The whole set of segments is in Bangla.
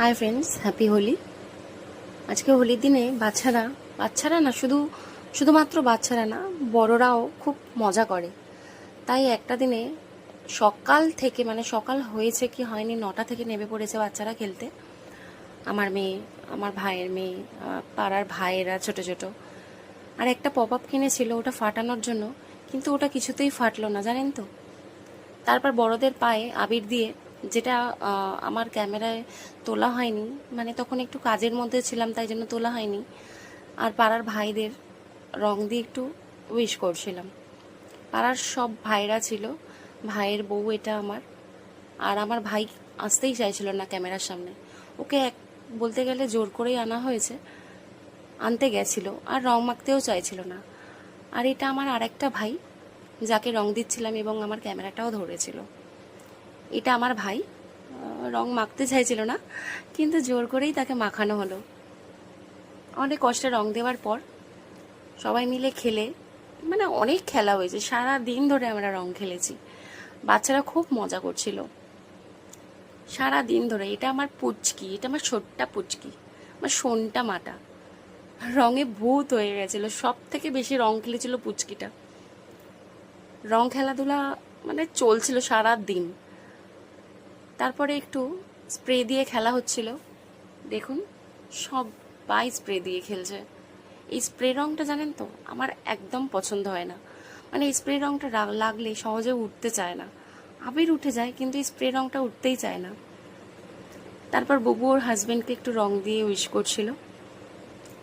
Hi friends, happy Holi. আজকে হোলির দিনে বাচ্চারা না, শুধুমাত্র বাচ্চারা না, বড়রাও খুব মজা করে। তাই একটা দিনে সকাল থেকে, মানে সকাল হয়েছে কি হয়নি, 9টা থেকে নেমে পড়েছে বাচ্চারা খেলতে। আমার মেয়ে, আমার ভাইয়ের মেয়ে, পাড়ার ভাইয়েরা ছোট ছোট। আর একটা পপ আপ কিনেছিল ওটা ফাটানোর জন্য, কিন্তু ওটা কিছুতেই ফাটলো না, জানেন তো। তারপর বড়দের পায়ে আবির দিয়ে, যেটা আমার ক্যামেরায় তোলা হয়নি, মানে তখন একটু কাজের মধ্যে ছিলাম তাই জন্য তোলা হয়নি। আর পাড়ার ভাইদের রং দিয়ে একটু উইশ করছিলাম। পাড়ার সব ভাইরা ছিল, ভাইয়ের বউ এটা আমার। আর আমার ভাই আসতেই চাইছিল না ক্যামেরার সামনে, ওকে বলতে গেলে জোর করেই আনা হয়েছে। আনতে গেছিল আর রং মাখতেও চাইছিল না। আর এটা আমার আরেকটা ভাই, যাকে রং দিচ্ছিলাম এবং আমার ক্যামেরাটাও ধরেছিল। এটা আমার ভাই, রং মাখতে চাইছিল না, কিন্তু জোর করেই তাকে মাখানো হলো। অনেক কষ্টে রং দেওয়ার পর সবাই মিলে খেলে, মানে অনেক খেলা হয়েছে, সারা দিন ধরে আমরা রং খেলেছি। বাচ্চারা খুব মজা করছিল সারা দিন ধরে। এটা আমার পুচকি, এটা আমার ছোট্টা পুচকি, আমার সোনটা মাটা রঙে ভূত হয়ে গেছিল। সব থেকে বেশি রং খেলেছিল পুচকিটা। রং খেলাধুলা মানে চলছিল সারা দিন। তারপরে একটু স্প্রে দিয়ে খেলা হচ্ছিল। দেখুন, সবাই স্প্রে দিয়ে খেলছে। এই স্প্রে রংটা জানেন তো আমার একদম পছন্দ হয় না। মানে এই স্প্রে রংটা লাগলে সহজে উঠতে চায় না। আবির উঠে যায়, কিন্তু এই স্প্রে রংটা উঠতেই চায় না। তারপর বুবু ওর হাজবেন্ডকে একটু রং দিয়ে উইশ করছিল।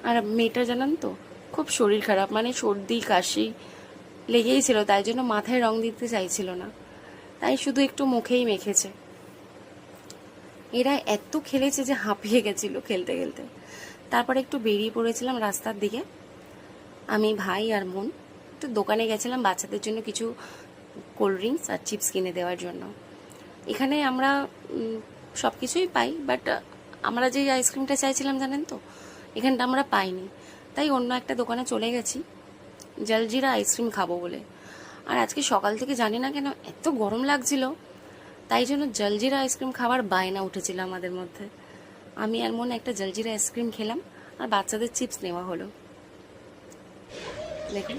আর মেয়েটা জানেন তো খুব শরীর খারাপ, মানে সর্দি কাশি লেগেই ছিল, তাই জন্য মাথায় রং দিতে চাইছিল না, তাই শুধু একটু মুখেই মেখেছে। এরা এত খেলেছে যে হাঁপিয়ে গেছিল খেলতে খেলতে। তারপরে একটু বেরিয়ে পড়েছিলাম রাস্তার দিকে, আমি, ভাই আর বোন। একটু দোকানে গেছিলাম বাচ্চাদের জন্য কিছু কোল্ড ড্রিঙ্কস আর চিপস কিনে দেওয়ার জন্য। এখানে আমরা সব কিছুই পাই, বাট আমরা যে আইসক্রিমটা চাইছিলাম জানেন তো, এখানটা আমরা পাইনি। তাই অন্য একটা দোকানে চলে গেছি জলজিরা আইসক্রিম খাবো বলে। আর আজকে সকাল থেকে জানি না কেন এত গরম লাগছিল, তাই জন্য জলজিরা আইসক্রিম খাবার বায়না উঠেছিল আমাদের মধ্যে। আমি আর মনে একটা জলজিরা আইসক্রিম খেলাম, আর বাচ্চাদের চিপস নেওয়া হলো। দেখুন,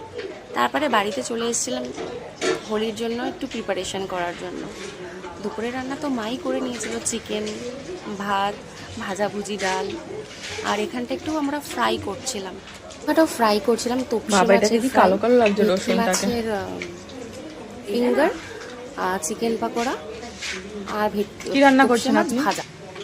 তারপরে বাড়িতে চলে এসেছিলাম হোলির জন্য একটু প্রিপারেশন করার জন্য। দুপুরে রান্না তো মাই করে নিয়েছিল, চিকেন, ভাত, ভাজাভুজি, ডাল। আর এখানটা একটু আমরা ফ্রাই করছিলাম, তপসি মাছের ফ্রাই, ভেটকি মাছের ফিঙ্গার, চিকেন পাকোড়া, আর কি রান্না করছেন আপনি? ভাজা।